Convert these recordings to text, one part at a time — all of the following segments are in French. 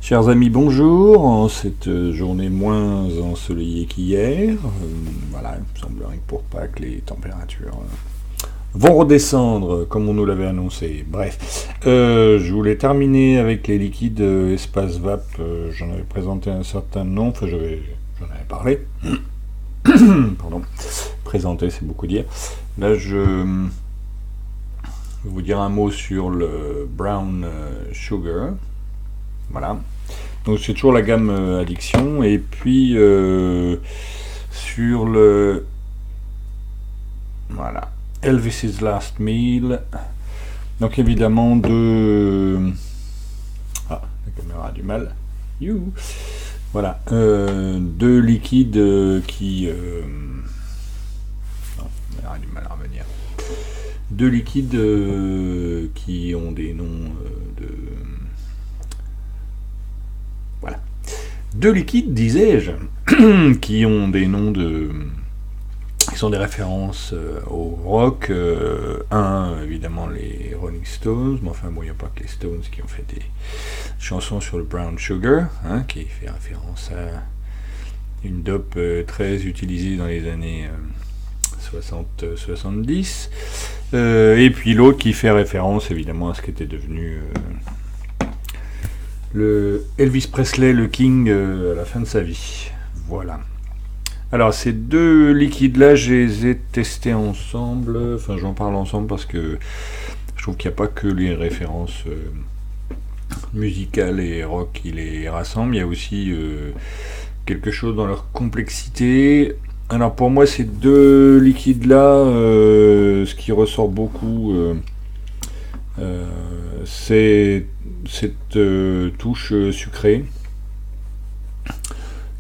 Chers amis, bonjour. En cette journée moins ensoleillée qu'hier, voilà, il me semblerait que pour Pâques, les températures vont redescendre comme on nous l'avait annoncé. Bref, je voulais terminer avec les liquides espace VAP. J'en avais présenté un certain nombre, enfin j'en avais parlé. Pardon. Présenter, c'est beaucoup dire. Là, je vais vous dire un mot sur le Brown Sugar. Voilà. Donc c'est toujours la gamme addiction. Et puis sur le voilà Elvis's Last Meal. Donc évidemment la caméra a du mal. You. Voilà, deux liquides qui non, elle a du mal à revenir. Deux liquides qui ont des noms de voilà. Deux liquides, disais-je, qui ont des noms qui sont des références au rock. Un, évidemment, les Rolling Stones, mais enfin, bon, il n'y a pas que les Stones qui ont fait des chansons sur le Brown Sugar, hein, qui fait référence à une dope très utilisée dans les années 60-70. Et puis l'autre qui fait référence, évidemment, à ce qui était devenu le Elvis Presley, le King, à la fin de sa vie. Voilà. Alors, ces deux liquides-là, je les ai testés ensemble. Enfin, j'en parle ensemble parce que je trouve qu'il n'y a pas que les références musicales et rock qui les rassemblent. Il y a aussi quelque chose dans leur complexité. Alors, pour moi, ces deux liquides-là, ce qui ressort beaucoup, c'est cette touche sucrée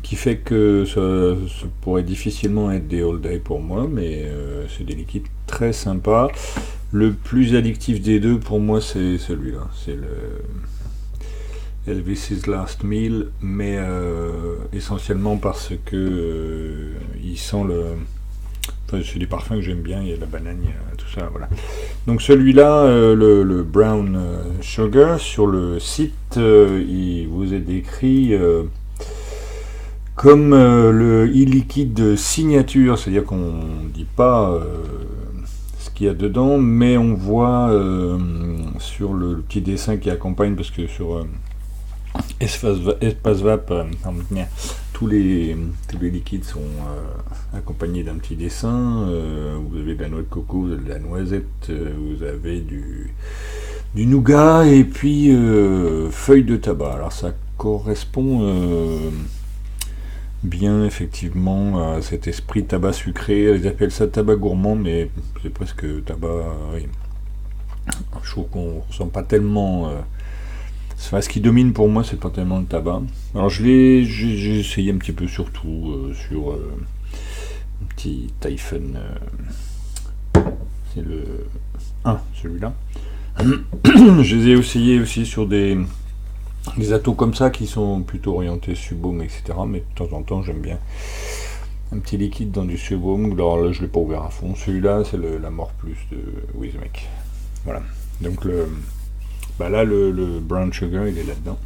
qui fait que ça pourrait difficilement être des all day pour moi, mais c'est des liquides très sympas. Le plus addictif des deux pour moi c'est celui-là, c'est le Elvis's Last Meal, mais essentiellement parce que il sent enfin, c'est des parfums que j'aime bien, il y a de la banane, il y a tout ça, voilà. Donc celui-là, le Brown Sugar, sur le site, il vous est décrit comme le e-liquide signature, c'est-à-dire qu'on ne dit pas ce qu'il y a dedans, mais on voit sur le petit dessin qui accompagne, parce que sur Espace VAP, tous les liquides sont accompagnés d'un petit dessin. Vous avez de la noix de coco, vous avez de la noisette, vous avez du nougat et puis feuilles de tabac. Alors ça correspond bien effectivement à cet esprit tabac sucré. Ils appellent ça tabac gourmand, mais c'est presque tabac. Oui. Je trouve qu'on ressent pas tellement. Enfin, ce qui domine pour moi, c'est pas tellement le tabac. Alors j'ai essayé un petit peu sur tout, sur un petit Typhon, c'est le 1, celui-là. Je les ai essayés aussi sur des atos comme ça qui sont plutôt orientés subbaume, etc. Mais de temps en temps, j'aime bien un petit liquide dans du subbaume. Alors là, je l'ai pas ouvert à fond. Celui-là, c'est la mort plus de Wismec. Voilà. Donc là, le Brown Sugar, il est là-dedans.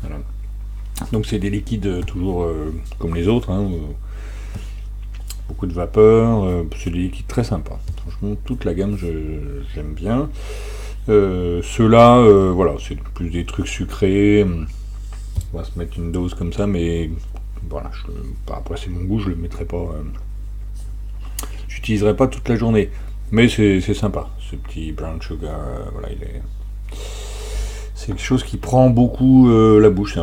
Voilà. Donc c'est des liquides toujours comme les autres, hein, beaucoup de vapeur, c'est des liquides très sympas. Franchement, toute la gamme, j'aime bien. Ceux-là, voilà, c'est plus des trucs sucrés. On va se mettre une dose comme ça, mais voilà, après c'est mon goût, je le mettrai pas. J'utiliserai pas toute la journée, mais c'est sympa, ce petit Brown Sugar, voilà, c'est quelque chose qui prend beaucoup la bouche, c'est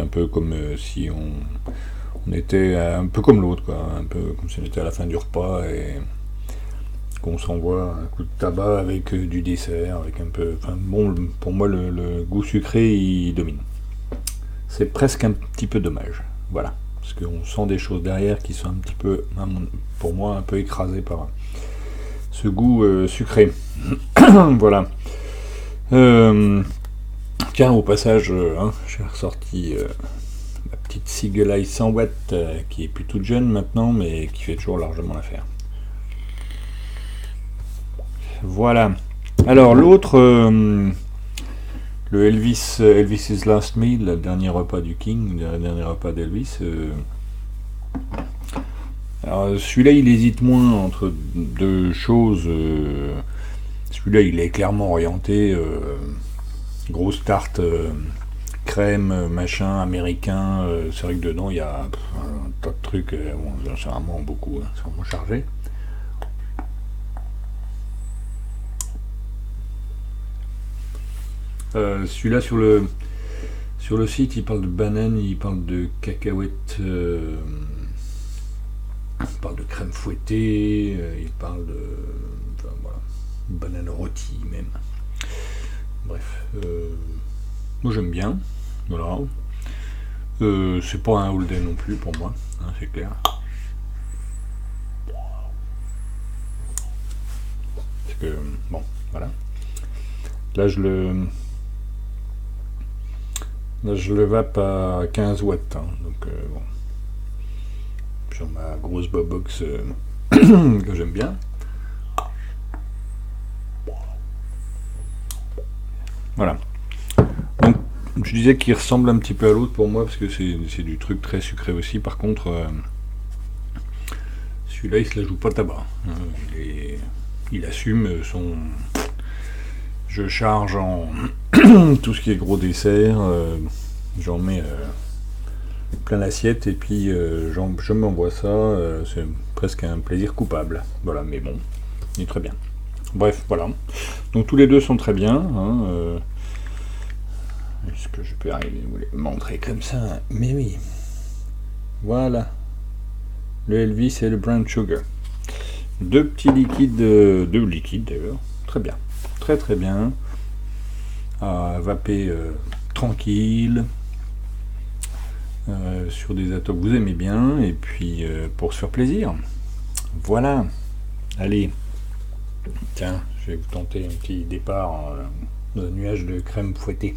un peu comme si on était un peu comme l'autre, quoi, un peu comme si on était à la fin du repas et qu'on s'envoie un coup de tabac avec du dessert, avec un peu, enfin bon, pour moi le goût sucré il domine. C'est presque un petit peu dommage, voilà. Parce qu'on sent des choses derrière qui sont un petit peu, pour moi, un peu écrasées par ce goût sucré. Voilà. Tiens, au passage, j'ai ressorti ma petite Seagull Eye 100 watts, qui est plus toute jeune maintenant, mais qui fait toujours largement l'affaire. Voilà. Alors l'autre, le Elvis's Last Meal, le dernier repas du King, le dernier repas d'Elvis. Alors celui-là, il hésite moins entre deux choses. Celui-là, il est clairement orienté grosse tarte, crème, machin, américain. C'est vrai que dedans, il y a un tas de trucs. Bon, c'est vraiment beaucoup, hein, c'est vraiment chargé. Celui-là, sur le site, il parle de banane, il parle de cacahuètes, il parle de crème fouettée, il parle de... Enfin, voilà, banane rôtie même. Bref, moi j'aime bien, voilà. C'est pas un all day non plus pour moi, hein, c'est clair. Parce que, bon, voilà. Là je le vape à 15 watts, hein, donc bon. Sur ma grosse Bobox que j'aime bien. Voilà. Donc, je disais qu'il ressemble un petit peu à l'autre pour moi, parce que c'est du truc très sucré aussi. Par contre, celui-là, il se la joue pas tabac. Il assume son... Je charge en tout ce qui est gros dessert, j'en mets plein l'assiette et puis je m'envoie ça, c'est presque un plaisir coupable. Voilà, mais bon, il est très bien. Bref, voilà. Donc tous les deux sont très bien. Hein, est-ce que je peux arriver à vous les montrer comme ça? Mais oui. Voilà. Le Elvis et le Brown Sugar. Deux petits liquides, deux liquides d'ailleurs. Très bien. Très très bien. À vaper tranquille. Sur des atauts que vous aimez bien. Et puis pour se faire plaisir. Voilà. Allez. Tiens, je vais vous tenter un petit départ dans un nuage de crème fouettée.